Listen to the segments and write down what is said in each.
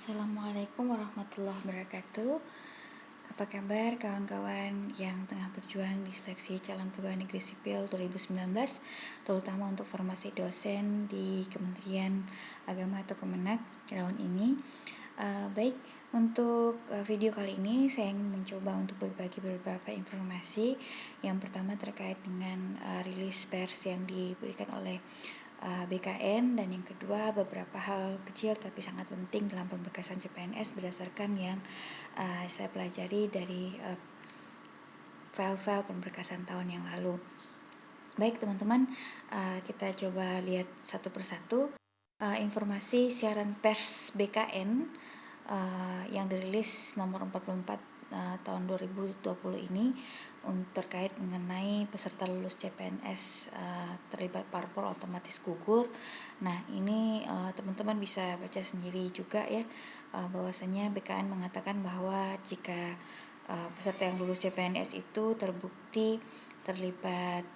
Assalamualaikum warahmatullahi wabarakatuh. Apa kabar kawan-kawan yang tengah berjuang di seleksi calon pegawai negeri sipil 2019, terutama untuk formasi dosen di Kementerian Agama atau Kemenak tahun ini. Baik, untuk video kali ini saya ingin mencoba untuk berbagi beberapa informasi. Yang pertama terkait dengan rilis pers yang diberikan oleh BKN, dan yang kedua beberapa hal kecil tapi sangat penting dalam pemberkasan CPNS berdasarkan yang saya pelajari dari file-file pemberkasan tahun yang lalu. Baik teman-teman, kita coba lihat satu persatu informasi siaran pers BKN yang dirilis nomor 44 tahun 2020 ini terkait mengenai peserta lulus CPNS terlibat parpol otomatis gugur. Nah, ini teman-teman bisa baca sendiri juga ya, bahwasanya BKN mengatakan bahwa jika peserta yang lulus CPNS itu terbukti terlibat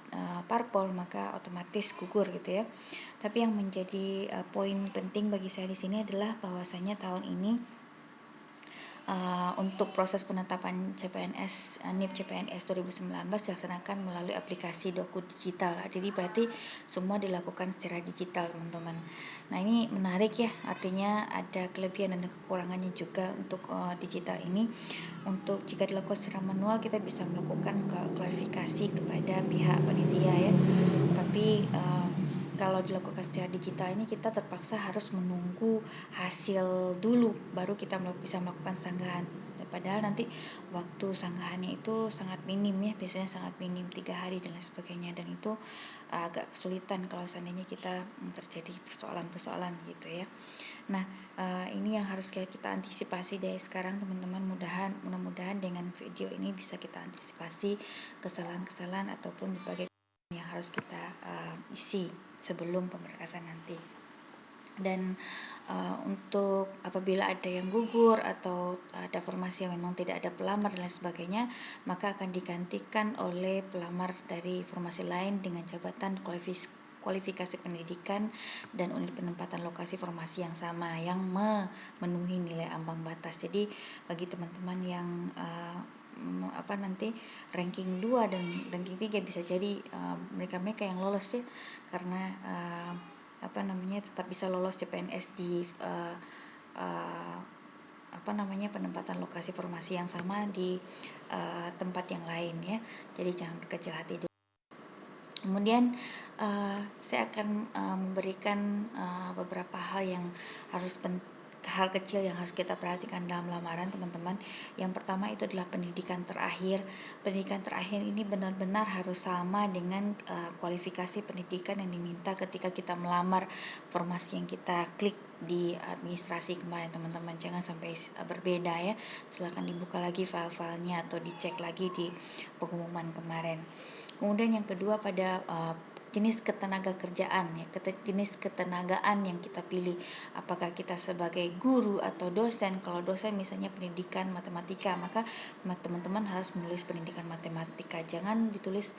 parpol maka otomatis gugur gitu ya. Tapi yang menjadi poin penting bagi saya di sini adalah bahwasanya tahun ini untuk proses penetapan CPNS NIP CPNS 2019 dilaksanakan melalui aplikasi Doku Digital. Jadi berarti semua dilakukan secara digital, teman-teman. Nah, ini menarik ya, artinya ada kelebihan dan kekurangannya juga untuk digital ini. Untuk jika dilakukan secara manual, kita bisa melakukan klarifikasi kepada pihak panitia ya. Tapi kalau dilakukan secara digital ini kita terpaksa harus menunggu hasil dulu baru kita bisa melakukan sanggahan. Padahal nanti waktu sanggahannya itu sangat minim ya, biasanya sangat minim 3 hari dan lain sebagainya, dan itu agak kesulitan kalau seandainya kita terjadi persoalan-persoalan gitu ya. Nah, ini yang harus kita antisipasi dari sekarang teman-teman. Mudah-mudahan dengan video ini bisa kita antisipasi kesalahan-kesalahan ataupun berbagai yang harus kita isi sebelum pemberkasan nanti. Dan untuk apabila ada yang gugur atau ada formasi yang memang tidak ada pelamar dan lain sebagainya, maka akan digantikan oleh pelamar dari formasi lain dengan jabatan kualifikasi pendidikan dan unit penempatan lokasi formasi yang sama yang memenuhi nilai ambang batas. Jadi bagi teman-teman yang nanti ranking 2 dan ranking 3 bisa jadi mereka-mereka yang lolos ya, karena tetap bisa lolos CPNS di penempatan lokasi formasi yang sama di tempat yang lain ya. Jadi jangan berkecil hati dulu. Kemudian saya akan memberikan beberapa hal yang hal kecil yang harus kita perhatikan dalam lamaran, teman-teman. Yang pertama itu adalah pendidikan terakhir. Pendidikan terakhir ini benar-benar harus sama dengan kualifikasi pendidikan yang diminta ketika kita melamar formasi yang kita klik di administrasi kemarin, teman-teman. Jangan sampai berbeda ya. Silakan dibuka lagi file-filenya atau dicek lagi di pengumuman kemarin. Kemudian yang kedua pada jenis ketenagakerjaan ya, jenis ketenagaan yang kita pilih, apakah kita sebagai guru atau dosen. Kalau dosen misalnya pendidikan matematika, maka teman-teman harus menulis pendidikan matematika, jangan ditulis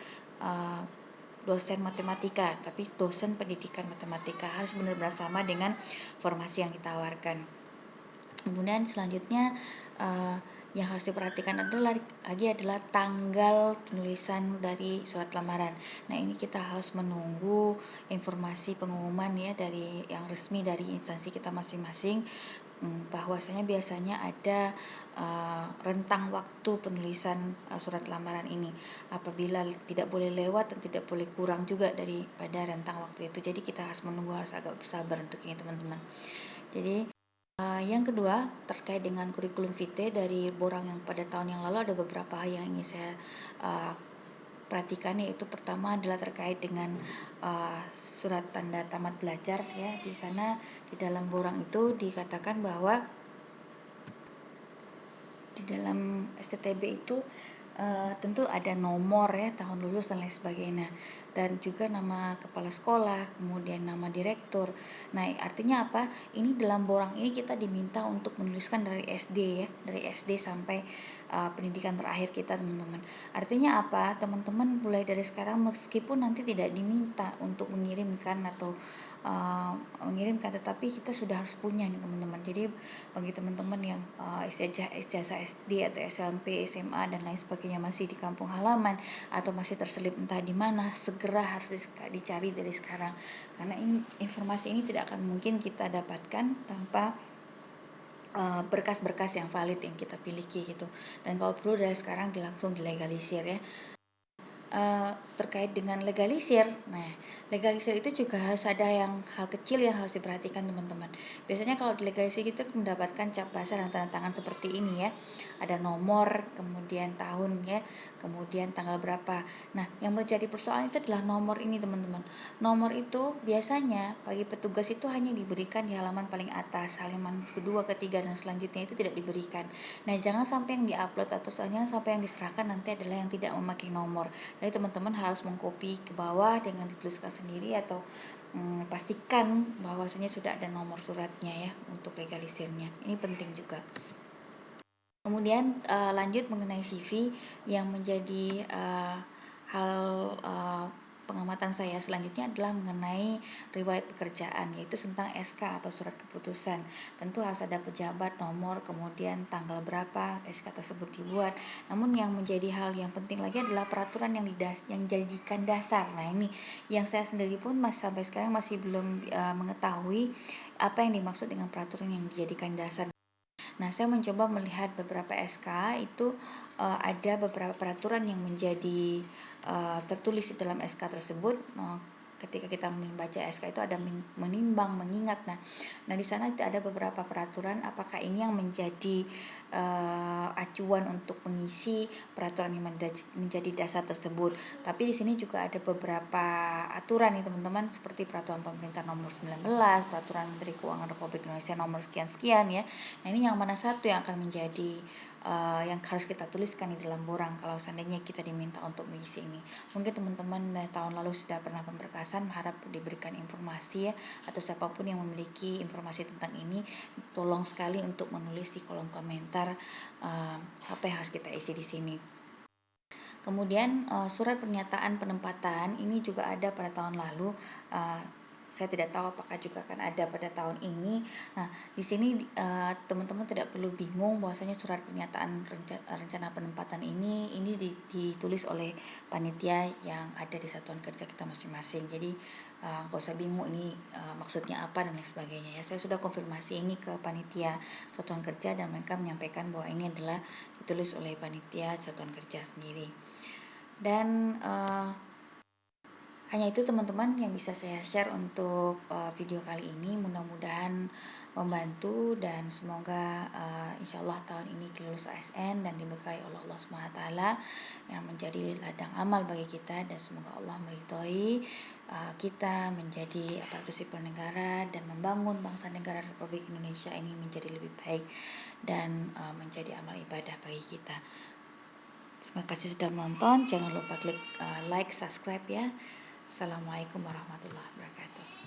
dosen matematika, tapi dosen pendidikan matematika, harus benar-benar sama dengan formasi yang ditawarkan. Kemudian selanjutnya yang harus diperhatikan adalah tanggal penulisan dari surat lamaran. Nah, ini kita harus menunggu informasi pengumuman ya dari yang resmi dari instansi kita masing-masing, bahwasanya biasanya ada rentang waktu penulisan surat lamaran ini. Apabila tidak boleh lewat dan tidak boleh kurang juga daripada rentang waktu itu. Jadi kita harus menunggu, harus agak bersabar untuk ini, teman-teman. Jadi yang kedua terkait dengan kurikulum vitae dari Borang yang pada tahun yang lalu, ada beberapa hal yang ingin saya perhatikan, yaitu pertama adalah terkait dengan surat tanda tamat belajar ya. Di sana di dalam Borang itu dikatakan bahwa di dalam STTB itu tentu ada nomor ya, tahun lulus dan lain sebagainya, dan juga nama kepala sekolah, kemudian nama direktur. Nah, artinya apa? Ini dalam borang ini kita diminta untuk menuliskan dari SD ya, dari SD sampai pendidikan terakhir kita, teman-teman. Artinya apa? Teman-teman mulai dari sekarang, meskipun nanti tidak diminta untuk mengirimkan atau mengirimkan, tetapi kita sudah harus punya nih, teman-teman. Jadi bagi teman-teman yang ijazah SD atau SMP, SMA dan lain sebagainya masih di kampung halaman atau masih terselip entah di mana, segera harus dicari dari sekarang, karena informasi ini tidak akan mungkin kita dapatkan tanpa berkas-berkas yang valid yang kita miliki gitu. Dan kalau perlu dari sekarang langsung dilegalisir ya. Terkait dengan legalisir. Nah, legalisir itu juga harus ada hal kecil yang harus diperhatikan, teman-teman. Biasanya kalau dilegalisir itu mendapatkan cap basah dan tanda tangan seperti ini ya. Ada nomor, kemudian tahun ya, kemudian tanggal berapa. Nah, yang menjadi persoalan itu adalah nomor ini, teman-teman. Nomor itu biasanya bagi petugas itu hanya diberikan di halaman paling atas, halaman kedua, ketiga dan selanjutnya itu tidak diberikan. Nah, jangan sampai yang diupload atau jangan sampai yang diserahkan nanti adalah yang tidak memakai nomor. Jadi teman-teman harus mengcopy ke bawah dengan dituliskan sendiri atau pastikan bahwasanya sudah ada nomor suratnya ya untuk legalisirnya. Ini penting juga. Kemudian lanjut mengenai CV yang menjadi hal pengamatan saya selanjutnya adalah mengenai riwayat pekerjaan, yaitu tentang SK atau surat keputusan. Tentu harus ada pejabat, nomor, kemudian tanggal berapa SK tersebut dibuat. Namun yang menjadi hal yang penting lagi adalah peraturan yang dijadikan dasar. Nah, ini yang saya sendiri pun sampai sekarang masih belum mengetahui apa yang dimaksud dengan peraturan yang dijadikan dasar. Nah, saya mencoba melihat beberapa SK itu ada beberapa peraturan yang menjadi tertulis di dalam SK tersebut. Ketika kita membaca SK itu ada menimbang, mengingat. Nah di sana ada beberapa peraturan. Apakah ini yang menjadi acuan untuk mengisi peraturan yang menjadi dasar tersebut? Tapi di sini juga ada beberapa aturan nih, teman-teman, seperti peraturan pemerintah nomor 19, peraturan Menteri Keuangan Republik Indonesia nomor sekian-sekian ya. Nah, ini yang mana satu yang akan menjadi yang harus kita tuliskan di dalam borang kalau seandainya kita diminta untuk mengisi ini. Mungkin teman-teman tahun lalu sudah pernah pemberkasan, harap diberikan informasi ya, atau siapapun yang memiliki informasi tentang ini, tolong sekali untuk menulis di kolom komentar apa yang harus kita isi di sini. Kemudian surat pernyataan penempatan ini juga ada pada tahun lalu. Saya tidak tahu apakah juga akan ada pada tahun ini. Nah, di sini teman-teman tidak perlu bingung bahwasanya surat pernyataan rencana penempatan ini ditulis oleh panitia yang ada di satuan kerja kita masing-masing. Jadi nggak usah bingung ini maksudnya apa dan lain sebagainya ya. Saya sudah konfirmasi ini ke panitia satuan kerja dan mereka menyampaikan bahwa ini adalah ditulis oleh panitia satuan kerja sendiri. Dan hanya itu, teman-teman, yang bisa saya share untuk video kali ini. Mudah-mudahan membantu dan semoga insyaallah tahun ini lulus ASN dan diberkahi oleh Allah SWT yang menjadi ladang amal bagi kita, dan semoga Allah meridhoi kita menjadi aparatur sipil negara dan membangun bangsa negara Republik Indonesia ini menjadi lebih baik dan menjadi amal ibadah bagi kita. Terima kasih sudah menonton. Jangan lupa klik like, subscribe ya. Assalamualaikum warahmatullahi wabarakatuh.